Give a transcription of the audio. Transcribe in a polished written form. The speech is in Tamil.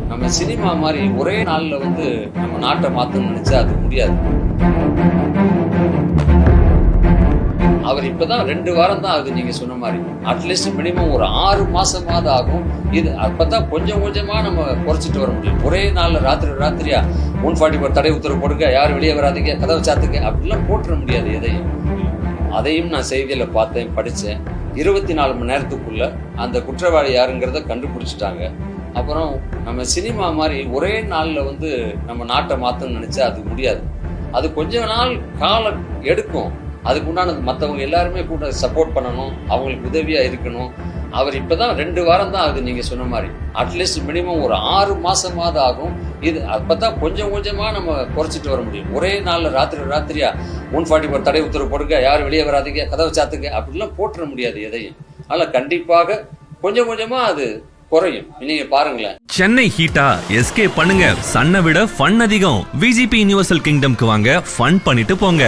நம்ம சினிமா மாதிரி ஒரே நாள்ல வந்து நம்ம நாட்டை மாத்தணும்னு நினைச்சா அது முடியாது. அவர் இப்பதான் 2 வாரம் தான் ஆகுது நீங்க சொன்ன மாதிரி. அட்லீஸ்ட் மினிமம் ஒரு 6 மாசமாவது ஆகும். இது அப்பதான் கொஞ்சம் கொஞ்சமா நம்ம குறைச்சிட்டு வர முடியும். ஒரே நாள்ல ராத்திரியா 144 தடை உத்தரவு போடுங்க, யாரும் வெளியே வராதீங்க, கதவை சாத்துங்க அப்படிலாம் போட்டுற முடியாது எதையும். அதையும் நான் செய்தியில பார்த்தேன், படித்தேன். 24 மணி நேரத்துக்குள்ள அந்த குற்றவாளி யாருங்கிறத கண்டுபிடிச்சிட்டாங்க. அப்புறம் நம்ம சினிமா மாதிரி ஒரே நாள்ல வந்து நம்ம நாட்டை மாத்தணும்னு நினைச்சா அது முடியாது. அது கொஞ்ச நாள் காலம் எடுக்கும். அதுக்கு உண்டானது மற்றவங்க எல்லாருமே கூட சப்போர்ட் பண்ணணும், அவங்களுக்கு உதவியா இருக்கணும். அவர் இப்பதான் 2 வாரம் தான் ஆகுது நீங்க சொன்ன மாதிரி. அட்லீஸ்ட் மினிமம் ஒரு 6 மாசமாவது ஆகும். இது அப்பதான் கொஞ்சம் கொஞ்சமா நம்ம குறைச்சிட்டு வர முடியும். ஒரே நாள்ல ராத்திரியா 144 தடை உத்தரவு போடுங்க, யாரும் வெளியே வராதீங்க, கதவை சாத்துங்க அப்படிலாம் போட்டுற முடியாது எதையும். அதனால கண்டிப்பாக கொஞ்சம் கொஞ்சமா அது குறையும். நீங்க பாருங்களேன். சென்னை ஹீட்டா எஸ்கேப் பண்ணுங்க. சன்னை விட ஃபன் அதிகம். விஜிபி யுனிவர்சல் கிங்டம்க்கு வாங்க, ஃபன் பண்ணிட்டு போங்க.